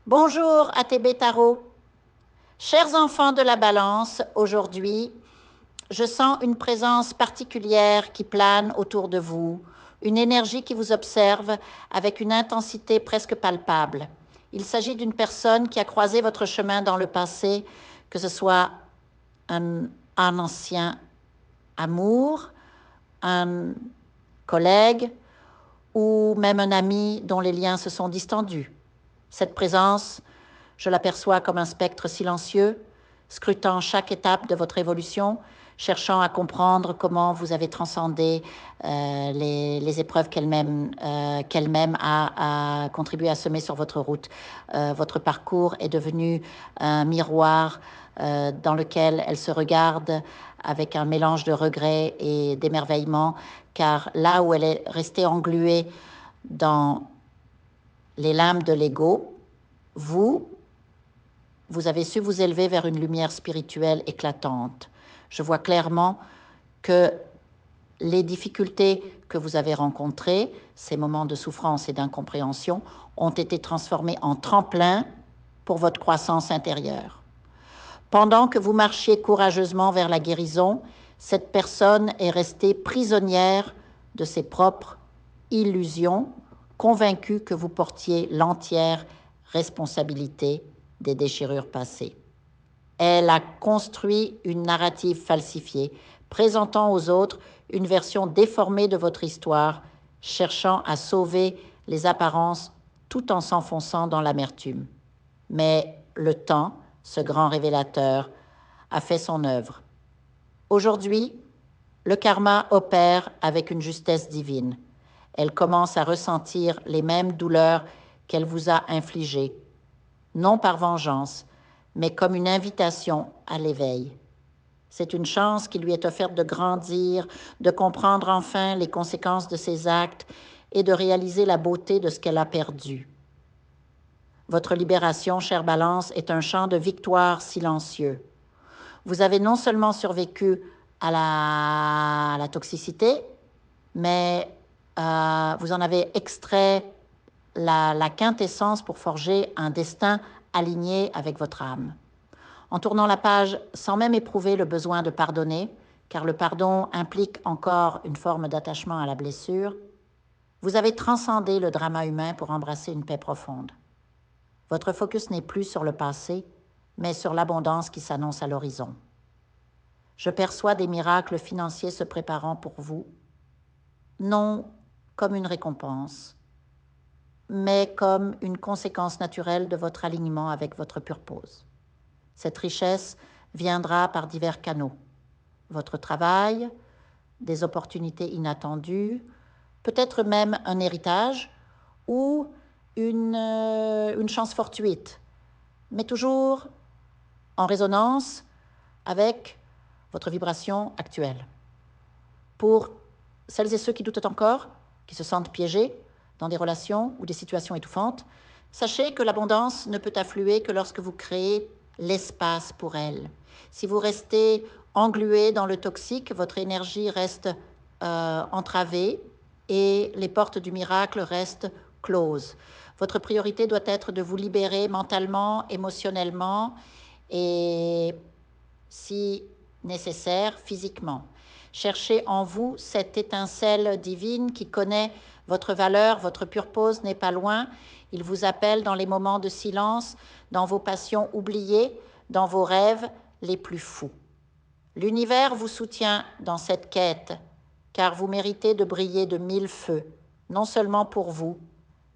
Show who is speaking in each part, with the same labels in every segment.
Speaker 1: Bonjour ATB Tarot. Chers enfants de la balance, aujourd'hui, je sens une présence particulière qui plane autour de vous, une énergie qui vous observe avec une intensité presque palpable. Il s'agit d'une personne qui a croisé votre chemin dans le passé, que ce soit un ancien amour, un collègue ou même un ami dont les liens se sont distendus. Cette présence, je l'aperçois comme un spectre silencieux, scrutant chaque étape de votre évolution, cherchant à comprendre comment vous avez transcendé les épreuves qu'elle-même a contribué à semer sur votre route. Votre parcours est devenu un miroir dans lequel elle se regarde avec un mélange de regret et d'émerveillement, car là où elle est restée engluée dans les limbes de l'ego, vous avez su vous élever vers une lumière spirituelle éclatante. Je vois clairement que les difficultés que vous avez rencontrées, ces moments de souffrance et d'incompréhension, ont été transformés en tremplin pour votre croissance intérieure. Pendant que vous marchiez courageusement vers la guérison, cette personne est restée prisonnière de ses propres illusions, convaincue que vous portiez l'entière responsabilité des déchirures passées. Elle a construit une narrative falsifiée, présentant aux autres une version déformée de votre histoire, cherchant à sauver les apparences tout en s'enfonçant dans l'amertume. Mais le temps, ce grand révélateur, a fait son œuvre. Aujourd'hui, le karma opère avec une justesse divine. Elle commence à ressentir les mêmes douleurs qu'elle vous a infligées, non par vengeance, mais comme une invitation à l'éveil. C'est une chance qui lui est offerte de grandir, de comprendre enfin les conséquences de ses actes et de réaliser la beauté de ce qu'elle a perdu. Votre libération, chère Balance, est un chant de victoire silencieux. Vous avez non seulement survécu à la toxicité, mais vous en avez extrait la quintessence pour forger un destin aligné avec votre âme. En tournant la page sans même éprouver le besoin de pardonner, car le pardon implique encore une forme d'attachement à la blessure, vous avez transcendé le drama humain pour embrasser une paix profonde. Votre focus n'est plus sur le passé, mais sur l'abondance qui s'annonce à l'horizon. Je perçois des miracles financiers se préparant pour vous, non comme une récompense, mais comme une conséquence naturelle de votre alignement avec votre purpose. Cette richesse viendra par divers canaux. Votre travail, des opportunités inattendues, peut-être même un héritage ou une chance fortuite, mais toujours en résonance avec votre vibration actuelle. Pour celles et ceux qui doutent encore, qui se sentent piégés dans des relations ou des situations étouffantes, sachez que l'abondance ne peut affluer que lorsque vous créez l'espace pour elle. Si vous restez englué dans le toxique, votre énergie reste entravée et les portes du miracle restent closes. Votre priorité doit être de vous libérer mentalement, émotionnellement et, si nécessaire, physiquement. Cherchez en vous cette étincelle divine qui connaît votre valeur, votre purpose n'est pas loin. Il vous appelle dans les moments de silence, dans vos passions oubliées, dans vos rêves les plus fous. L'univers vous soutient dans cette quête, car vous méritez de briller de 1000 feux, non seulement pour vous,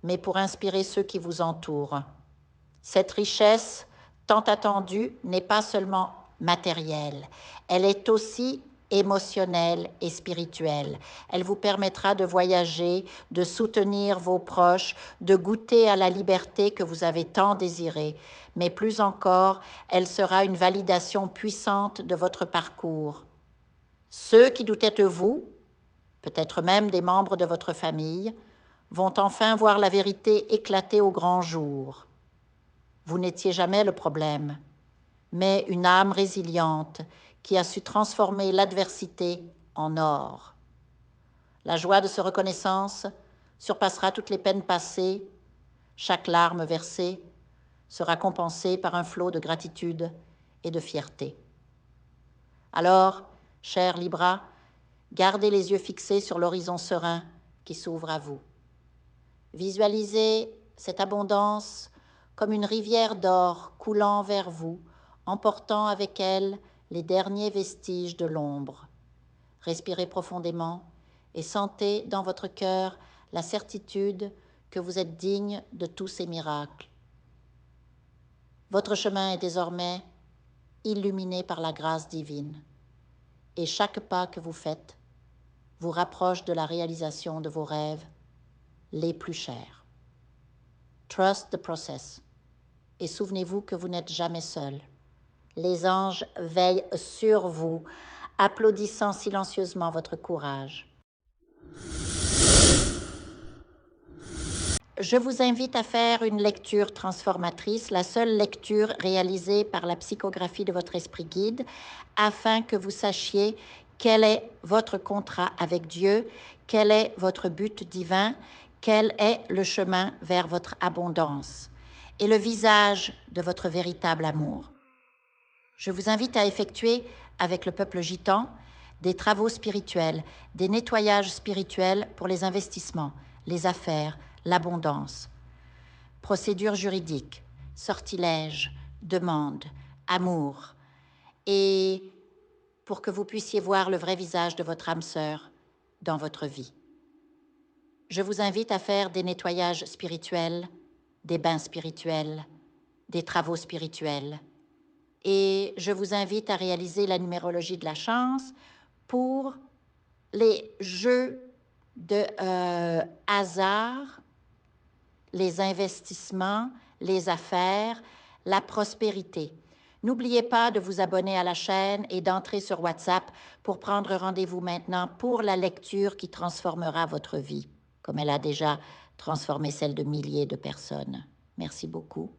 Speaker 1: mais pour inspirer ceux qui vous entourent. Cette richesse tant attendue n'est pas seulement matérielle, elle est aussi émotionnelle et spirituelle. Elle vous permettra de voyager, de soutenir vos proches, de goûter à la liberté que vous avez tant désirée. Mais plus encore, elle sera une validation puissante de votre parcours. Ceux qui doutaient de vous, peut-être même des membres de votre famille, vont enfin voir la vérité éclater au grand jour. Vous n'étiez jamais le problème, mais une âme résiliente qui a su transformer l'adversité en or. La joie de cette reconnaissance surpassera toutes les peines passées, chaque larme versée sera compensé par un flot de gratitude et de fierté. Alors, cher Libra, gardez les yeux fixés sur l'horizon serein qui s'ouvre à vous. Visualisez cette abondance comme une rivière d'or coulant vers vous, emportant avec elle les derniers vestiges de l'ombre. Respirez profondément et sentez dans votre cœur la certitude que vous êtes digne de tous ces miracles. Votre chemin est désormais illuminé par la grâce divine, et chaque pas que vous faites vous rapproche de la réalisation de vos rêves les plus chers. Trust the process, et souvenez-vous que vous n'êtes jamais seul. Les anges veillent sur vous, applaudissant silencieusement votre courage. Je vous invite à faire une lecture transformatrice, la seule lecture réalisée par la psychographie de votre esprit guide, afin que vous sachiez quel est votre contrat avec Dieu, quel est votre but divin, quel est le chemin vers votre abondance et le visage de votre véritable amour. Je vous invite à effectuer avec le peuple gitan des travaux spirituels, des nettoyages spirituels pour les investissements, les affaires, l'abondance. Procédures juridiques, sortilèges, demandes, amour. Et pour que vous puissiez voir le vrai visage de votre âme sœur dans votre vie. Je vous invite à faire des nettoyages spirituels, des bains spirituels, des travaux spirituels. Et je vous invite à réaliser la numérologie de la chance pour les jeux de hasard, les investissements, les affaires, la prospérité. N'oubliez pas de vous abonner à la chaîne et d'entrer sur WhatsApp pour prendre rendez-vous maintenant pour la lecture qui transformera votre vie, comme elle a déjà transformé celle de milliers de personnes. Merci beaucoup.